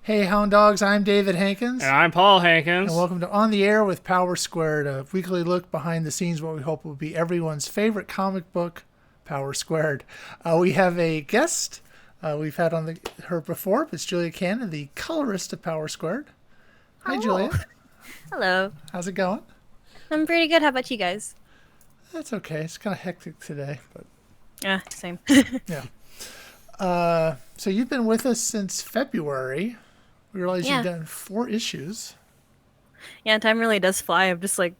Hey, Hound Dogs, I'm David Hankins, And I'm Paul and Hankins. welcome to On the Air with Power Squared, a weekly look behind the scenes, what we hope will be everyone's favorite comic book, Power Squared. We have a guest we've had on her before. It's Julia Canon, the colorist of Power Squared. Hi, Hello. Julia. Hello. How's it going? I'm pretty good. How about you guys? That's okay. It's kind of hectic today, but Yeah, same. yeah. So you've been with us since February. We realize you've Yeah. done 4 issues. Yeah, time really does fly. I'm just like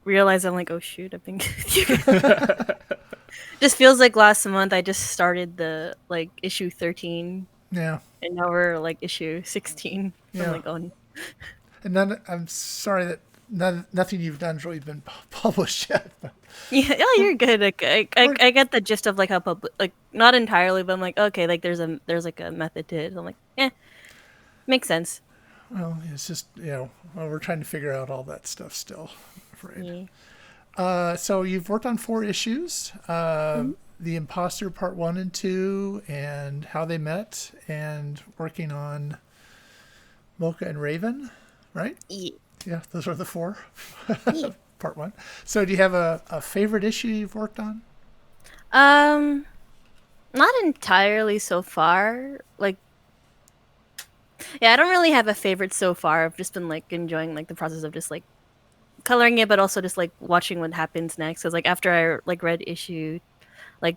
realize I'm like, oh shoot, I've been just feels like last month I just started the like issue 13 Yeah, and now we're like issue 16. So I'm yeah. like, oh And I'm sorry that nothing you've done's really been published yet. But yeah, oh, you're good. Like, we're, I get the gist of like how public, like not entirely, but I'm like, okay, like there's like a method to it. So I'm like, makes sense. well, it's just well, we're trying to figure out all that stuff still. I'm afraid. Yeah. So you've worked on 4 issues: Mhm. the Imposter Part 1 and 2, and How They Met, and working on Mocha and Raven, right? Yeah. Yeah, those are the 4. Yeah. Part 1. So do you have a favorite issue you've worked on? Um, Not entirely so far. Like, yeah, I don't really have a favorite so far. I've just been like enjoying like the process of just like coloring it, but also just like watching what happens next. Cause like after I like read issue 7,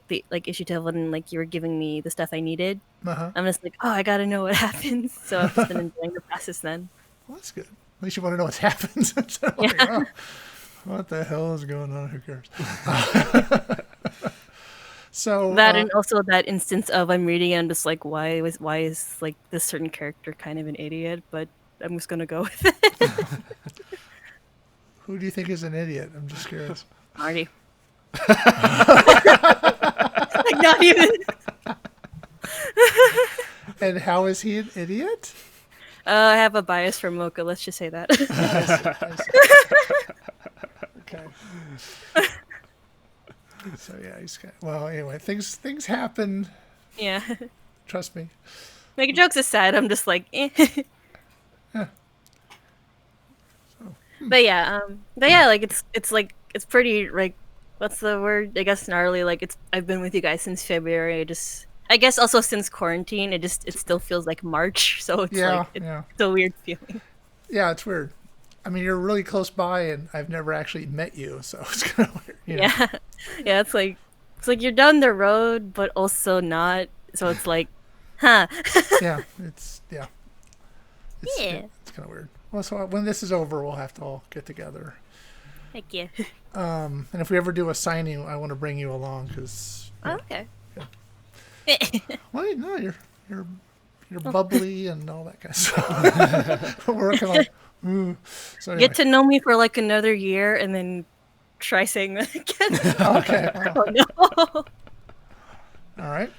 and like you were giving me the stuff I needed, Uh huh. I'm just like, oh, I gotta know what happens. So I've just been enjoying the process then. Well, that's good. At least you want to know what happens. Instead of like, Yeah, oh, what the hell is going on? Who cares? So, that and also that instance of I'm reading and I'm just like, why is like this certain character kind of an idiot? But I'm just gonna go with it. who do you think is an idiot? I'm just curious. Marty. Like not even. And how is he an idiot? I have a bias for Mocha. Let's just say that. I see. I see. Okay. So yeah, he's kind well. Anyway, things happen. Yeah, Trust me. making jokes aside, I'm just like, eh. Yeah. So, But yeah, like it's like it's pretty like what's the word? I guess gnarly. Like it's I've been with you guys since February. I guess also since quarantine, it still feels like March. So it's like yeah, it's yeah, a weird feeling. yeah. It's weird. I mean, you're really close by, and I've never actually met you, so it's kind of weird. Yeah, yeah. It's like you're down the road, but also not. So it's like, huh? Yeah. Yeah, Yeah. it's kind of weird. Well, so when this is over, we'll have to all get together. Heck yeah. And if we ever do a signing, I want to bring you along because, Oh, okay. well, no, you're bubbly and all that kind of stuff. We're working on. So Get anyway, to know me for like another year, and then try saying that again. okay, well, Oh no. all right.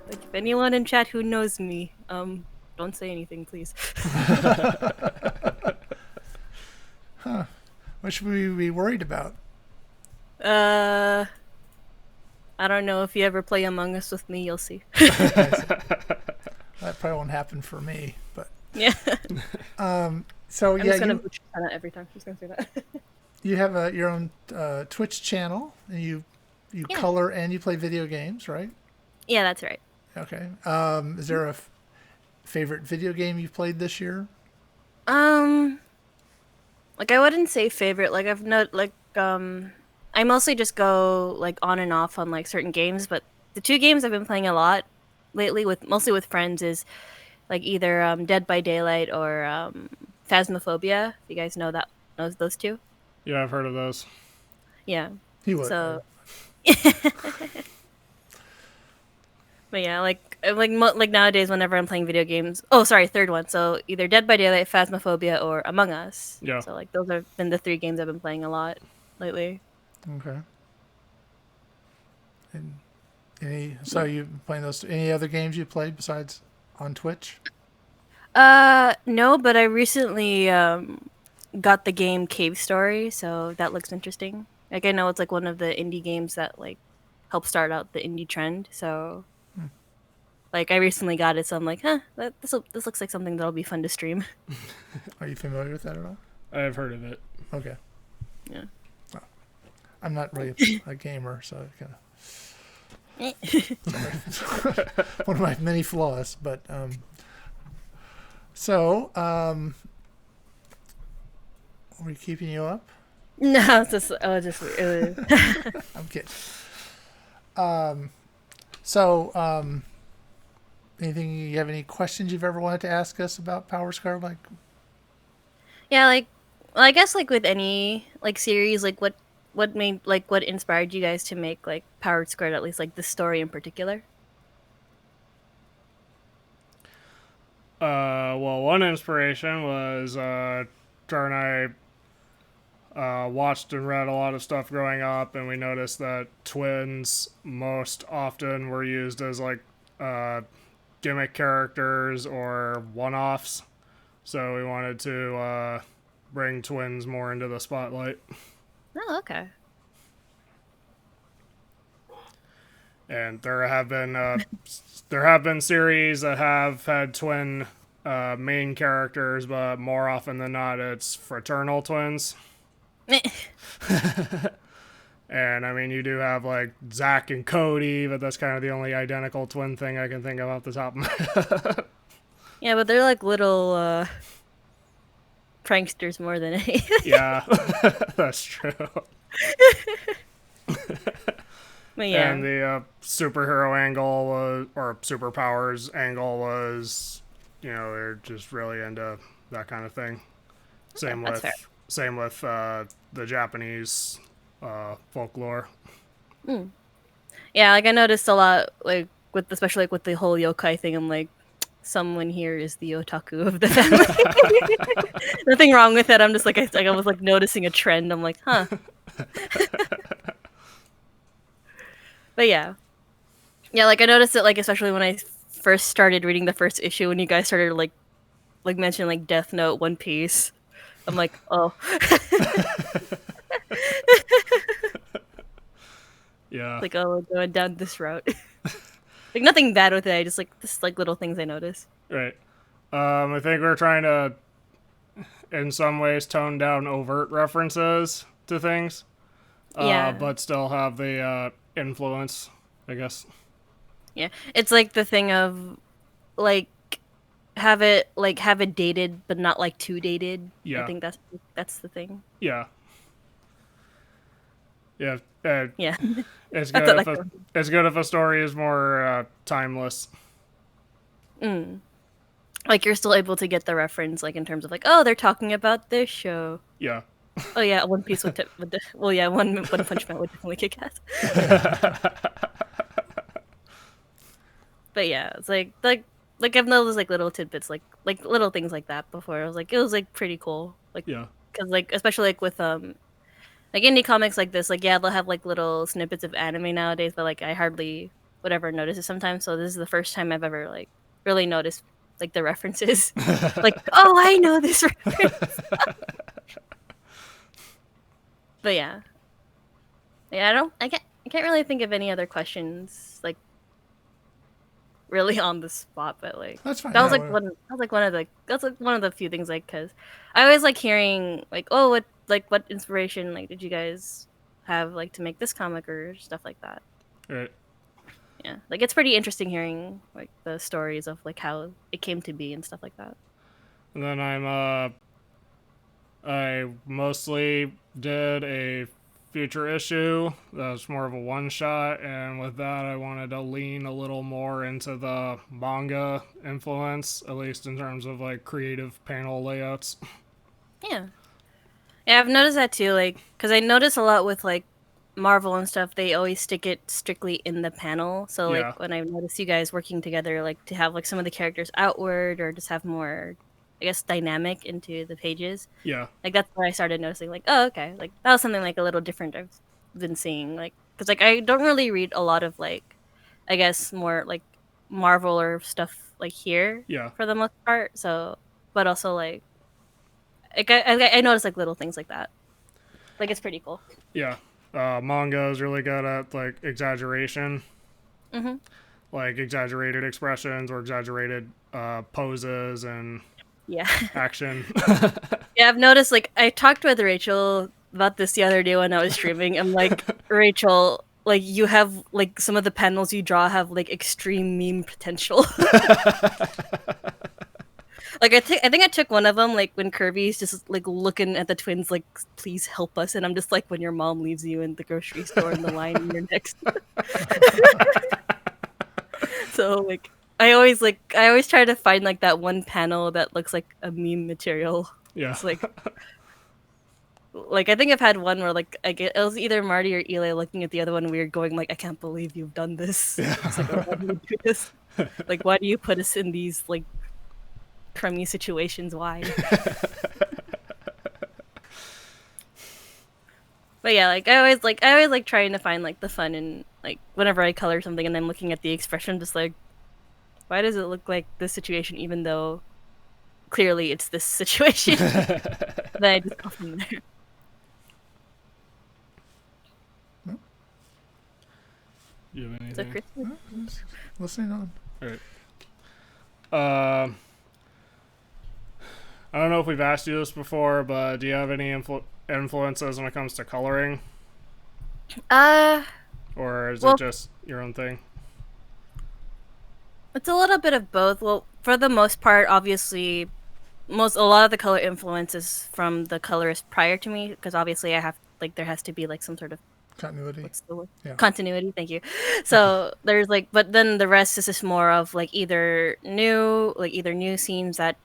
Like if anyone in chat who knows me, don't say anything, please. What should we be worried about? Uh, I don't know. If you ever play Among Us with me, you'll see. That probably won't happen for me, but Yeah, so I'm yeah, just gonna butcher that every time. Just gonna say that. you have your own Twitch channel, and you Yeah, color and you play video games, right? yeah, that's right. Okay. Is there a favorite video game you've played this year? Um, like I wouldn't say favorite. Like I've not like I mostly just go like on and off on like certain games, but the two games I've been playing a lot lately with mostly with friends is like either Dead by Daylight or Phasmophobia. If you guys know that knows those two. Yeah, I've heard of those. Yeah. He would. So, but yeah, like nowadays, whenever I'm playing video games. Oh, sorry, third one. So either Dead by Daylight, Phasmophobia, or Among Us. Yeah. So like those have been the three games I've been playing a lot lately. Okay. And so you playing those? Any other games you played besides on Twitch? No, but I recently got the game Cave Story, so that looks interesting. Like I know it's like one of the indie games that like help start out the indie trend. So Like, I recently got it, so I'm like, huh, this looks like something that'll be fun to stream. Are you familiar with that at all? I've heard of it. Okay. Yeah. Well, I'm not really a gamer, so I kind of one of my many flaws. But are we keeping you up? No, it's just, I'm kidding. So, anything, you have any questions you've ever wanted to ask us about Power Square? Like, yeah, like, well, I guess like with any like series, like what made like what inspired you guys to make like Power Squared, at least like the story in particular? Well, one inspiration was Jar and I watched and read a lot of stuff growing up, and we noticed that twins most often were used as like gimmick characters or one-offs. So we wanted to bring twins more into the spotlight. Oh, okay. And there have been series that have had twin main characters, but more often than not, it's fraternal twins. And I mean, you do have like Zach and Cody, but that's kind of the only identical twin thing I can think of off the top of my head. Yeah, but they're like little pranksters more than anything. Yeah, that's true. But yeah. And the superhero angle was, or superpowers angle was, they're just really into that kind of thing. Same that's fair. with the Japanese folklore. Yeah, like I noticed a lot, like with especially like with the whole yokai thing. I'm like, someone here is the otaku of the family. Nothing wrong with it. I'm just like I was like noticing a trend. I'm like, huh. But yeah, like I noticed it like especially when I first started reading the first issue when you guys started like mentioning like Death Note, One Piece. I'm like, oh. Yeah. Like, oh, we're going down this route. Like nothing bad with it. I just like this like little things I notice. Right. I think we're trying to, in some ways, tone down overt references to things. Yeah. But still have the influence, I guess. Yeah. It's like the thing of like have it dated but not like too dated. Yeah. I think that's the thing. Yeah. Yeah. Yeah. It's good if a story is more timeless. Like you're still able to get the reference, like in terms of like, oh, they're talking about this show. Yeah. Oh yeah, One Piece would One Punch Man would definitely kick ass. But yeah, it's like I've noticed like little tidbits, like little things like that before. I was like, it was like pretty cool, like Yeah. because like especially like with like indie comics like this, like yeah, they'll have like little snippets of anime nowadays, but like I hardly would ever notice it sometimes. So this is the first time I've ever like really noticed like the references. Like, oh, I know this reference. But yeah, I can't really think of any other questions like really on the spot. But like that's fine. that was like one of the few things like because I always like hearing like, oh, what inspiration like did you guys have like to make this comic or stuff like that. Right. Yeah, like it's pretty interesting hearing like the stories of like how it came to be and stuff like that. And then I mostly did a future issue that was more of a one shot, and with that I wanted to lean a little more into the manga influence, at least in terms of like creative panel layouts. Yeah, I've noticed that too, like because I notice a lot with like Marvel and stuff, they always stick it strictly in the panel. So Yeah. like when I notice you guys working together, like to have like some of the characters outward or just have more, I guess, dynamic into the pages. Yeah. Like that's where I started noticing, like, oh, okay, like that was something like a little different I've been seeing, like, because like I don't really read a lot of like, I guess more like Marvel or stuff like here. Yeah. For the most part. So, but also like I notice like little things like that. Like it's pretty cool. Yeah. Manga is really good at like exaggeration. Mm-hmm. like exaggerated expressions or exaggerated poses and Yeah. action. Yeah, I've noticed, like, I talked with Rachel about this the other day when I was streaming. I'm like, Rachel, like, you have, like, some of the panels you draw have, like, extreme meme potential. Like, I think I took one of them, like, when Kirby's just, like, looking at the twins, like, please help us. And I'm just like, when your mom leaves you in the grocery store in the line and you're next. So, like, I always try to find, like, that one panel that looks like a meme material. Yeah. It's like I think I've had one where like it was either Marty or Eli looking at the other one weird, going like, "I can't believe you've done this." It's like, oh, why do you do this? Like, why do you put us in these like crummy situations? Why? But yeah, like I always like trying to find like the fun in like whenever I color something and I'm looking at the expression, just like, why does it look like this situation even though clearly it's this situation? Then I just go from there. You have So anything? Chris, Listening on. All right. I don't know if we've asked you this before, but do you have any influences when it comes to coloring, or is well, it just your own thing? it's a little bit of both. Well, for the most part, obviously, a lot of the color influence is from the colorist prior to me, because obviously I have like there has to be like some sort of Continuity. what's the word? Yeah. Continuity. Thank you. So there's like, but then the rest is just more of like either new scenes that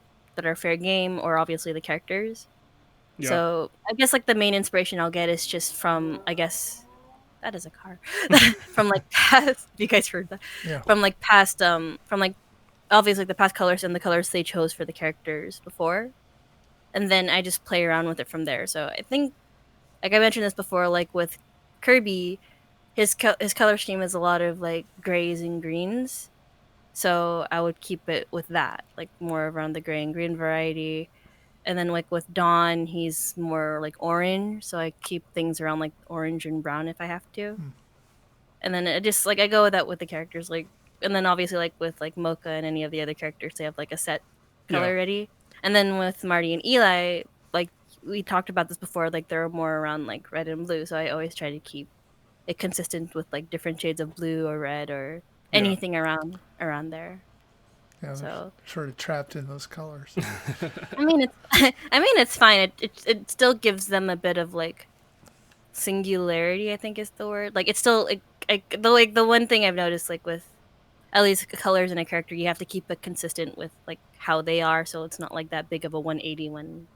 are fair game, or obviously the characters. Yeah. So I guess like the main inspiration I'll get is just from, I guess that is a car, from like past. You guys heard that? Yeah. From like past from like obviously the past colors and the colors they chose for the characters before, and then I just play around with it from there. So I think, like I mentioned this before, like with Kirby, his color scheme is a lot of like grays and greens. So I would keep it with that, like more around the gray and green variety. And then like with Dawn, he's more like orange, so I keep things around like orange and brown if I have to. And then it just like I go with that with the characters, like, and then obviously like with like Mocha and any of the other characters, they have like a set color Yeah. ready. And then with Marty and Eli, like we talked about this before, like they're more around like red and blue, so I always try to keep it consistent with like different shades of blue or red or Yeah. anything around there. Yeah. So Sort of trapped in those colors. I mean, it's I mean it's fine. It still gives them a bit of like singularity, I think is the word. Like it's still the one thing I've noticed like with at least colors in a character, you have to keep it consistent with like how they are, so it's not like that big of a 180 when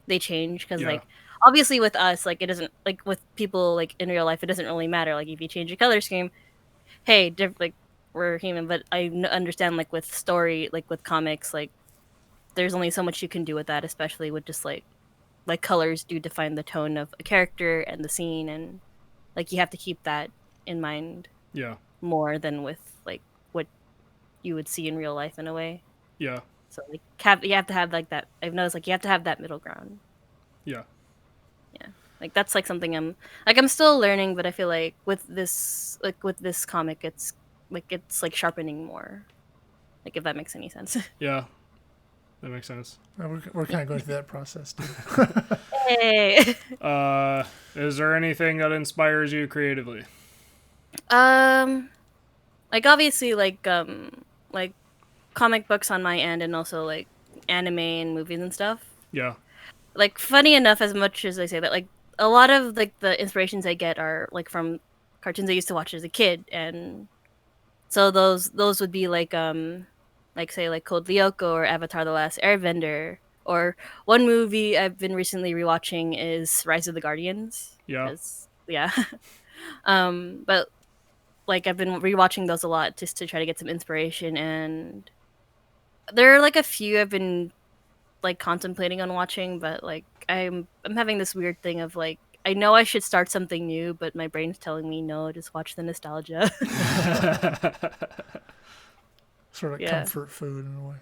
they change. Because Yeah. like obviously with us, like it doesn't, like with people like in real life, it doesn't really matter. Like if you change your color scheme, hey, like we're human. But I understand like with story, like with comics, like there's only so much you can do with that, especially with just like colors do define the tone of a character and the scene, and like you have to keep that in mind Yeah. more than with like what you would see in real life in a way. Yeah. So like you have to have like that. I've noticed like you have to have that middle ground. Yeah. Yeah, like that's like something I'm still learning, but I feel like with this comic, it's like sharpening more. Like if that makes any sense. Yeah. That makes sense. We're kind of going through that process too. Hey. Is there anything that inspires you creatively? Like obviously like comic books on my end, and also like anime and movies and stuff. Yeah. Like funny enough, as much as I say that, like a lot of like the inspirations I get are like from cartoons I used to watch as a kid, and so those would be like say like Code Lyoko or Avatar: The Last Airbender, or one movie I've been recently rewatching is Rise of the Guardians. Yeah. Yeah. But like I've been rewatching those a lot just to try to get some inspiration, and there are like a few I've been like contemplating on watching, but like I'm having this weird thing of like I know I should start something new, but my brain's telling me no, just watch the nostalgia. Sort of Yeah. comfort food in a way.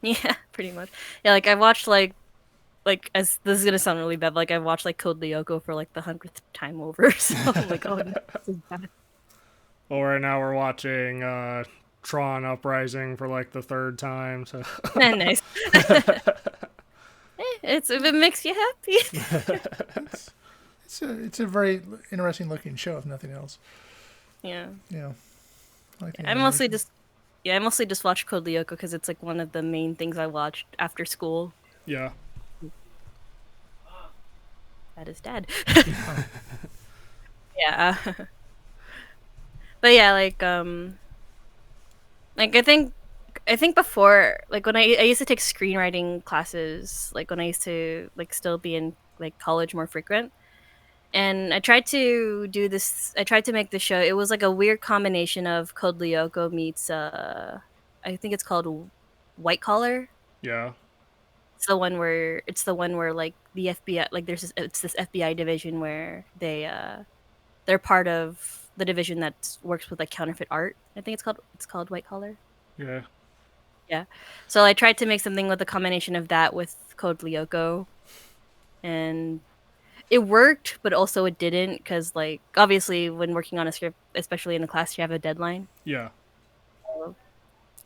Yeah, pretty much. Yeah, like I watched like as this is gonna sound really bad, like I watched like Code Lyoko for like the 100th time over. So I'm like, oh, no, this is bad. Well, right now we're watching Tron Uprising for like the third time. So Nice. It's if it makes you happy. It's a very interesting looking show, if nothing else. Yeah. Yeah, I like the I mostly animation. just I mostly just watch Code Lyoko because it's like one of the main things I watched after school. yeah, That is dad. Yeah. But yeah, like I think before, like when I used to take screenwriting classes, like when I used to like still be in like college more frequent, and I tried to do this. I tried to make the show. It was like a weird combination of Code Lyoko meets I think it's called White Collar. yeah, It's the one where like the FBI, like it's this FBI division where they're part of the division that works with like counterfeit art. I think it's called White Collar. yeah, Yeah. So I tried to make something with a combination of that with Code Lyoko, and it worked, but also it didn't because, like, obviously, when working on a script, especially in a class, you have a deadline. yeah, So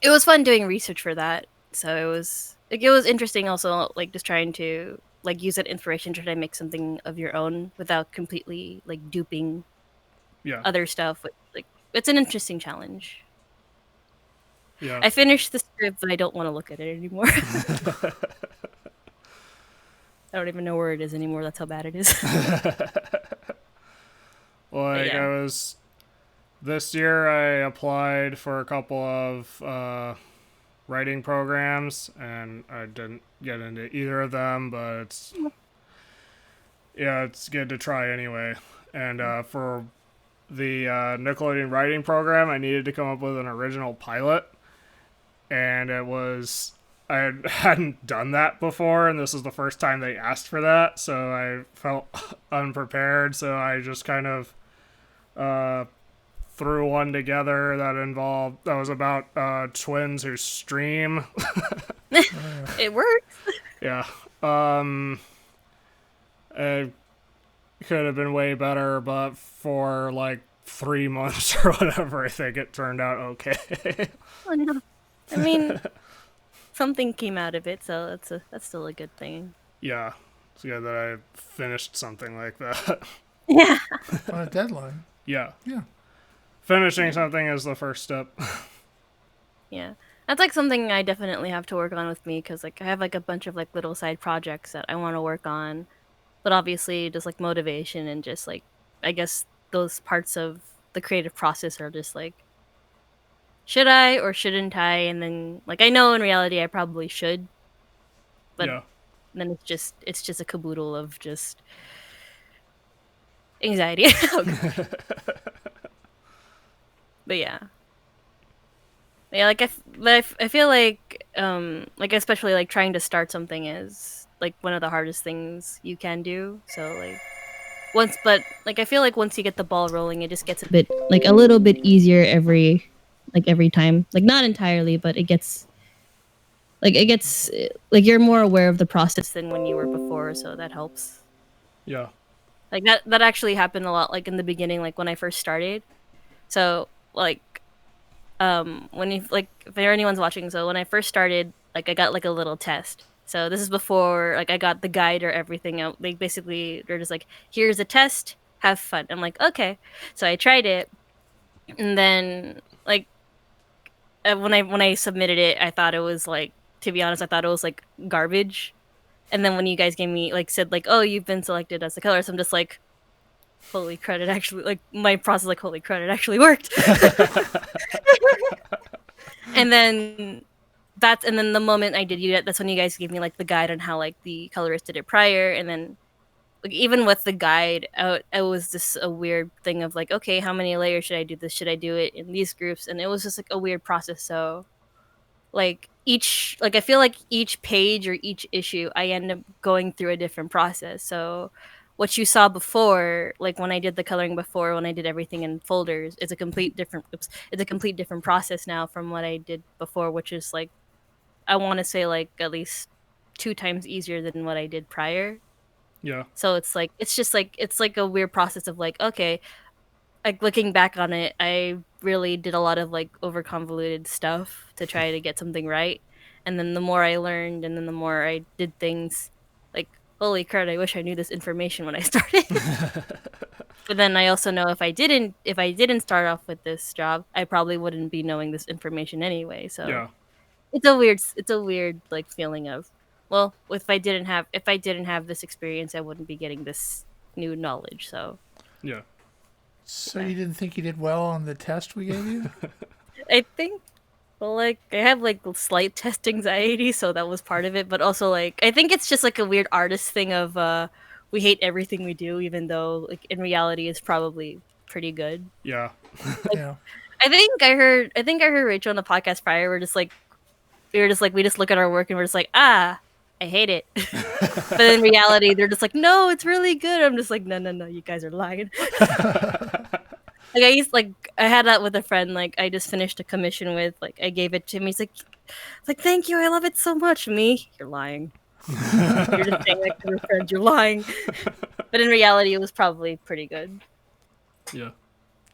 it was fun doing research for that. So it was interesting also, like just trying to like use that inspiration to try to make something of your own without completely like duping yeah, other stuff. Like it's an interesting challenge. yeah. I finished the script, but I don't want to look at it anymore. I don't even know where it is anymore. That's how bad it is. But Like yeah. I was this year, I applied for a couple of writing programs, and I didn't get into either of them. But it's good to try anyway. And for the Nickelodeon writing program, I needed to come up with an original pilot, and it was I hadn't done that before, and this was the first time they asked for that, so I felt unprepared. So I just kind of uh, threw one together that was about twins who stream. It works. Yeah, it could have been way better, but for like 3 months or whatever, I think it turned out okay. Oh no. I mean, something came out of it, so that's still a good thing. Yeah, it's good that I finished something like that. Yeah. On a deadline. Yeah, Yeah. finishing something is the first step. Yeah. That's like something I definitely have to work on with me because like I have like a bunch of like little side projects that I want to work on, but obviously just like motivation and just like I guess those parts of the creative process are just like should I or shouldn't I? And then like I know in reality I probably should, but Yeah, then it's just a caboodle of just anxiety. Oh, gosh. But yeah. Yeah, I feel like especially like trying to start something is like one of the hardest things you can do. So like but like I feel like once you get the ball rolling, it just gets a little bit easier every time. Like not entirely, but it gets like you're more aware of the process than when you were before, so that helps. yeah, Like that actually happened a lot like in the beginning like when I first started. So like when you like if anyone's watching, so when I first started like I got like a little test, so this is before like I got the guide or everything out. Like basically they're just like here's a test, have fun. I'm like okay, so I tried it, and then like when I submitted it I thought it was like, to be honest, I thought it was like garbage. And then when you guys gave me like said like oh you've been selected as the colorist, I'm just like holy credit, actually like my process like holy credit actually worked. And then the moment I did you that's when you guys gave me like the guide on how like the colorist did it prior. And then like even with the guide it was just a weird thing of like okay how many layers should I do this, should I do it in these groups, and it was just like a weird process. So like each like I feel like each page or each issue I end up going through a different process. So what you saw before, like when I did the coloring before, when I did everything in folders, it's a complete different process now from what I did before, which is like I want to say like at least 2 times easier than what I did prior. yeah, So it's like it's just like it's like a weird process of like okay, like looking back on it, I really did a lot of like over convoluted stuff to try to get something right. And then the more I learned, and then the more I did things, like holy crap, I wish I knew this information when I started. But then I also know if I didn't start off with this job, I probably wouldn't be knowing this information anyway. So Yeah. it's a weird like feeling of, well, if I didn't have this experience, I wouldn't be getting this new knowledge. So Yeah. So you didn't think you did well on the test we gave you? I think, well, like I have like slight test anxiety, so that was part of it. But also like I think it's just like a weird artist thing of we hate everything we do, even though like in reality it's probably pretty good. Yeah. Yeah. I think I heard Rachel on the podcast prior. We just look at our work and we're just like, I hate it. But in reality, they're just like, no, it's really good. I'm just like, no, you guys are lying. I had that with a friend. Like I just finished a commission with, like I gave it to him. He's like, thank you, I love it so much. Me, you're lying. You're just saying that to your friends, you're lying. But in reality, it was probably pretty good. Yeah.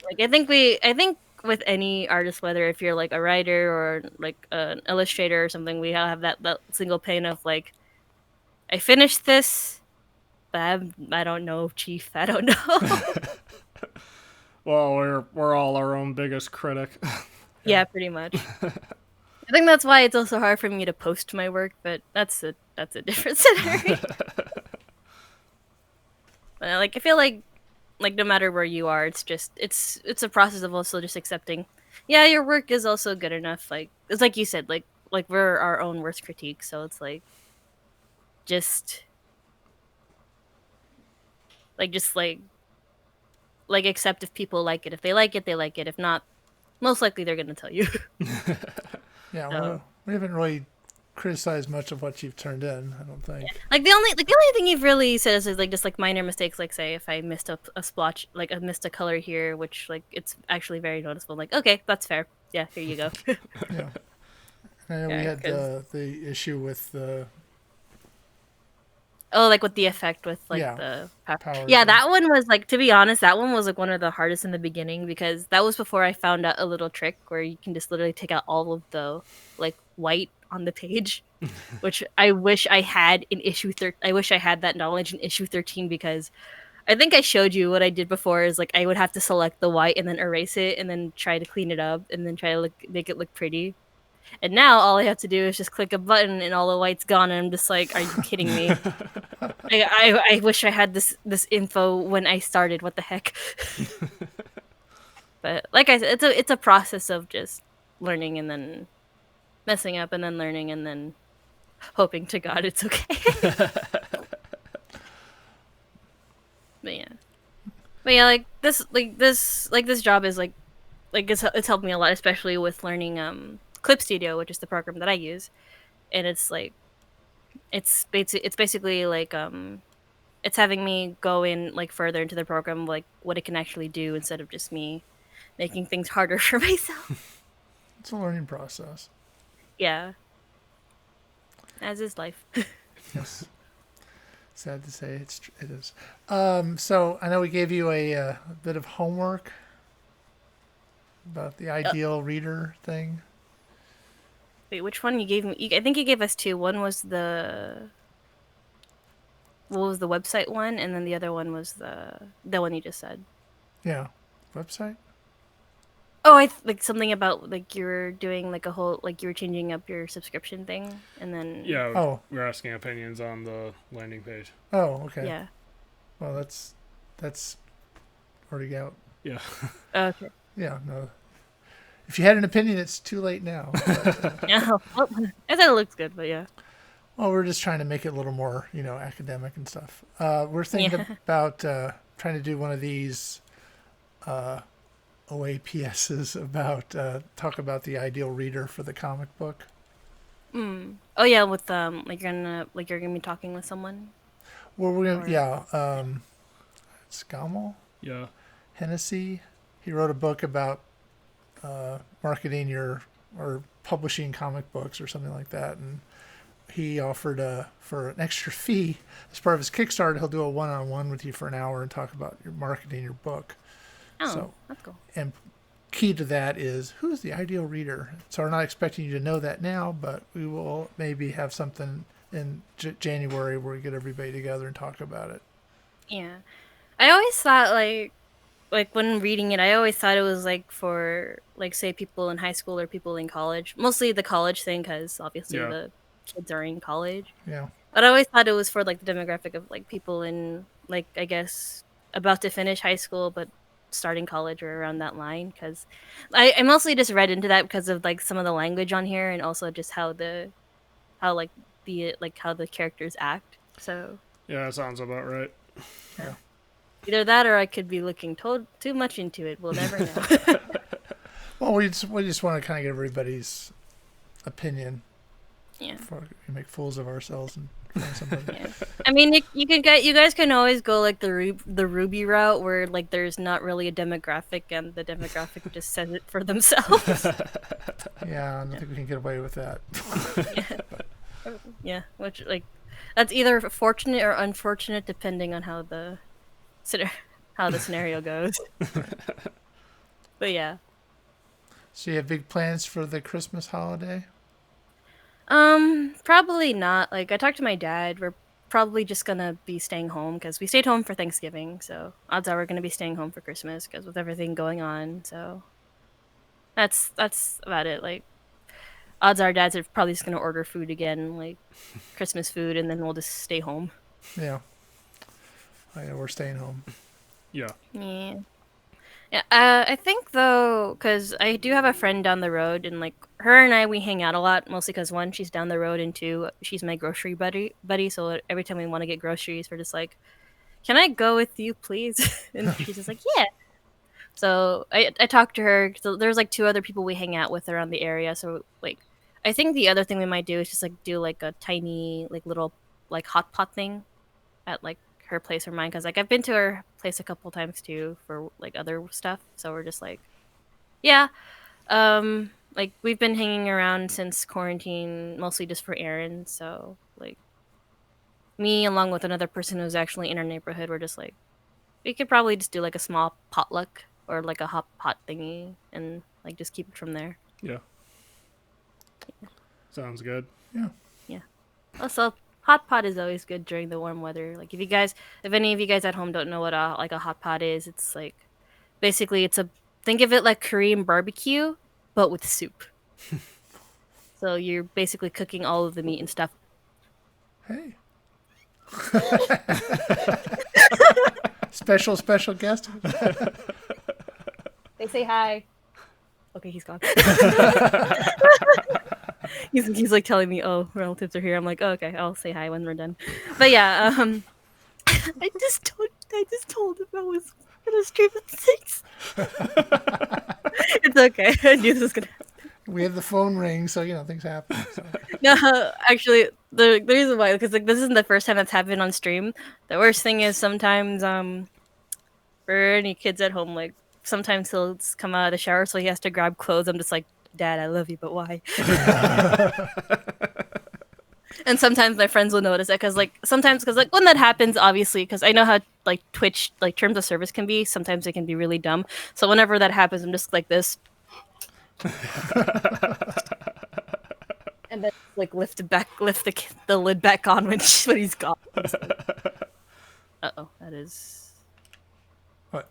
Like I think with any artist, whether if you're like a writer or like an illustrator or something, we all have that single pain of like, I finished this, but I don't know, Chief. I don't know. Well, we're all our own biggest critic. Yeah, pretty much. I think that's why it's also hard for me to post my work, but that's a different scenario. But like I feel like no matter where you are, it's just it's a process of also just accepting. Yeah, your work is also good enough. Like it's like you said, like we're our own worst critique, so it's like just just like accept if people like it. If they like it, they like it. If not, most likely they're gonna tell you. Yeah. So- Well, we haven't really criticized much of what you've turned in, I don't think. Like the only thing you've really said is like just like minor mistakes, like say if I missed a splotch, like I missed a color here, which like it's actually very noticeable. Like okay, that's fair. Yeah, here you go. Yeah. I know we Yeah, had 'cause- the issue with the Oh, like with the effect with like Yeah, the power. yeah, that one was like, to be honest, that one was like one of the hardest in the beginning because that was before I found out a little trick where you can just literally take out all of the like white on the page, which I wish I had in I wish I had that knowledge in issue 13 because I think I showed you what I did before is like I would have to select the white and then erase it and then try to clean it up and then try to make it look pretty. And now all I have to do is just click a button and all the white's gone and I'm just like, are you kidding me? I wish I had this info when I started. What the heck? But like I said, it's a process of just learning and then messing up and then learning and then hoping to God it's okay. But yeah, like this job is like it's helped me a lot, especially with learning Clip Studio, which is the program that I use, and it's like it's basically like it's having me go in like further into the program, like what it can actually do instead of just me making things harder for myself. It's a learning process. Yeah, as is life. Yes. Sad to say, it is. So I know we gave you a bit of homework about the ideal reader thing. Wait, which one you gave me? I think you gave us two. One was what was the website one, and then the other one was the one you just said. Yeah. Website? Oh, like something about like you were doing like a whole like you were changing up your subscription thing, and then Yeah. Oh. We're asking opinions on the landing page. Oh, okay. yeah. Well, that's already out. Yeah. Okay. Yeah, no. If you had an opinion, it's too late now. But, Yeah. Well, I thought it looked good, but yeah. well, we're just trying to make it a little more, academic and stuff. We're thinking about trying to do one of these OAPSs about talk about the ideal reader for the comic book. Oh yeah, with like you're gonna be talking with someone. Well, we're gonna, Or- yeah, Scammell, Yeah. Hennessy. He wrote a book about marketing or publishing comic books or something like that, and he offered for an extra fee as part of his Kickstarter, he'll do a one-on-one with you for an hour and talk about your marketing your book. Oh, So- that's cool. And key to that is who's the ideal reader. So we're not expecting you to know that now, but we will maybe have something in January where we get everybody together and talk about it. Yeah. I always thought like when reading it, I always thought it was like for like say people in high school or people in college. Mostly the college thing because obviously Yeah. the kids are in college. Yeah. But I always thought it was for like the demographic of like people in like I guess about to finish high school but starting college or around that line because I mostly just read into that because of like some of the language on here and also just how like how the characters act. So Yeah, that sounds about right. Yeah. either that or I could be looking too much into it. We'll never know. Well, we just want to kind of get everybody's opinion Yeah. before we make fools of ourselves and find somebody. Yeah. I mean, you guys can always go like the Ruby route where like there's not really a demographic and the demographic just says it for themselves. Yeah, I don't think we can get away with that. Yeah, which like that's either fortunate or unfortunate depending on how the scenario goes. But yeah. So you have big plans for the Christmas holiday? Probably not. Like I talked to my dad. We're probably just gonna be staying home because we stayed home for Thanksgiving. So odds are we're gonna be staying home for Christmas because with everything going on. So that's about it. Like odds are dad's are probably just gonna order food again, like Christmas food, and then we'll just stay home. Yeah. Oh, yeah, we're staying home. Yeah. Yeah. Yeah, I think though, because I do have a friend down the road, and like her and we hang out a lot, mostly because one, she's down the road, and two, she's my grocery buddy. So every time we want to get groceries, we're just like, "Can I go with you, please?" And she's just like, "Yeah." So I talked to her. So there's like two other people we hang out with around the area. So like, I think the other thing we might do is just like do like a tiny like little like hot pot thing at like her place or mine because like I've been to her place a couple times too for like other stuff. So we're just like, yeah, like we've been hanging around since quarantine, mostly just for errands. So like me along with another person who's actually in our neighborhood, we're just like we could probably just do like a small potluck or like a hot pot thingy and like just keep it from there. Yeah. Sounds good. Yeah. Yeah. Also, hot pot is always good during the warm weather. Like if any of you guys at home don't know what a hot pot is, it's like basically think of it like Korean barbecue but with soup. So you're basically cooking all of the meat and stuff. Hey. Special guest. They say hi. Okay, he's gone. he's like telling me, "Oh, relatives are here." I'm like, "Oh, okay, I'll say hi when we're done." But yeah, I just told him I was gonna stream at 6. It's okay. I knew this was gonna happen. We have the phone ring, so things happen. So. No, actually, the reason why because like this isn't the first time that's happened on stream. The worst thing is sometimes for any kids at home, like sometimes he'll come out of the shower, so he has to grab clothes. I'm just like, Dad, I love you, but why? And sometimes my friends will notice it because when that happens, obviously, because I know how like Twitch like terms of service can be. Sometimes it can be really dumb. So whenever that happens, I'm just like this, and then like lift the lid back on when he's gone. That is. What?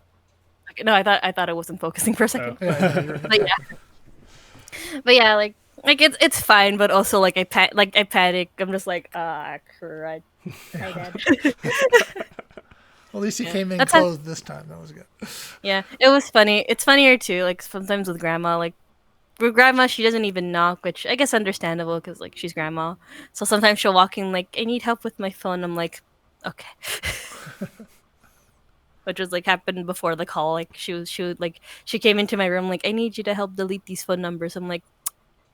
Okay, no, I thought I wasn't focusing for a second. Yeah, But yeah, like it's fine, but also like I panic. I'm just like crud. Hi, Dad. Well, at least he came in That's clothed this time. That was good. Yeah, it was funny. It's funnier too. Like sometimes with grandma, like with grandma, she doesn't even knock, which I guess understandable because like she's grandma. So sometimes she'll walk in like, I need help with my phone. I'm like, okay. Which was like happened before the call. Like she came into my room like, I need you to help delete these phone numbers. I'm like,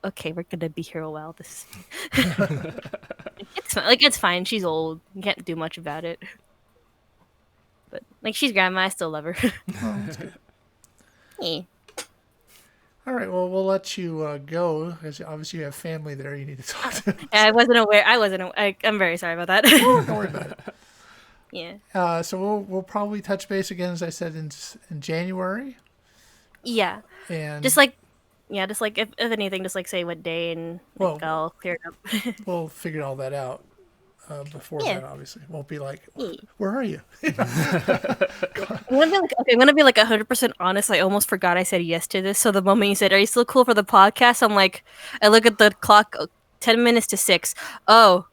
okay, we're gonna be here a while. This it's fine. She's old. You can't do much about it. But like she's grandma, I still love her. Oh, that's good. Yeah. All right. Well, we'll let you go because obviously you have family there. You need to talk to. I wasn't aware. I'm very sorry about that. Don't worry about it. Yeah. So we'll probably touch base again, as I said, in January. Yeah. And Just like, yeah, just like if anything, just like say what day and Well- like, I'll clear it up. we'll figure all that out before Yeah. that, obviously. Won't be like, Yeah. where are you? I'm gonna be like, okay, I'm gonna be like 100% honest. I almost forgot I said yes to this. So the moment you said, "Are you still cool for the podcast?" I'm like, I look at the clock, 10 minutes to 6. Oh,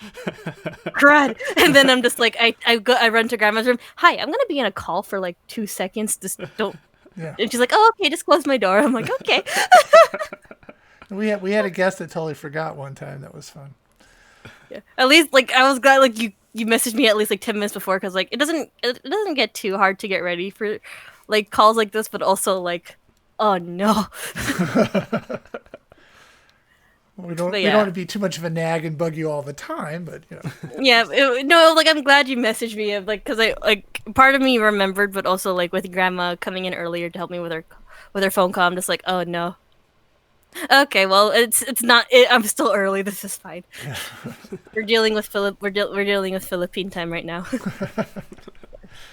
crud! And then I'm just like, I run to grandma's room. Hi, I'm gonna be in a call for like 2 seconds. Just don't. Yeah. And she's like, oh, okay, just close my door. I'm like, okay. We had a guest that totally forgot one time. That was fun. Yeah. At least like I was glad like you messaged me at least like 10 minutes before because like it doesn't get too hard to get ready for like calls like this, but also like, oh no. We don't But we yeah. don't want to be too much of a nag and bug you all the time, but you know. Yeah, no, like I'm glad you messaged me, like, because I like part of me remembered, but also like with grandma coming in earlier to help me with her phone call, I'm just like, oh no. Okay, well it's not. I'm still early. This is fine. We're dealing with we're dealing with Philippine time right now.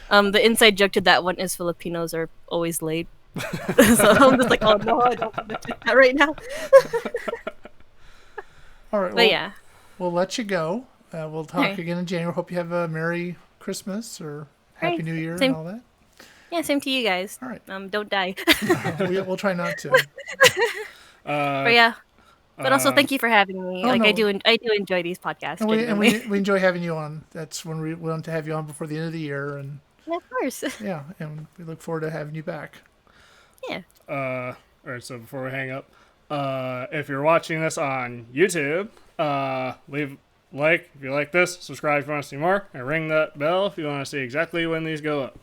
The inside joke to that one is Filipinos are always late. So I'm just like, oh no, I don't want to do that right now. All right. But Well, yeah. we'll let you go. We'll talk Okay. again in January. Hope you have a Merry Christmas or Happy Right. New Year Same. and all that. Yeah, same to you guys. All right. Don't die. We'll try not to. But yeah. But also, thank you for having me. Oh, Like no. I do enjoy these podcasts. And we genuinely. enjoy having you on. That's when we want to have you on before the end of the year, and Yeah, of course. yeah, and we look forward to having you back. Yeah. All right, so before we hang up, if you're watching this on YouTube, leave like if you like this, subscribe if you want to see more, and ring that bell if you want to see exactly when these go up.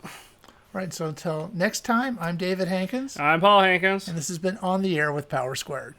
All right, so until next time, I'm David Hankins, I'm Paul Hankins. and this has been On the Air with Power Squared.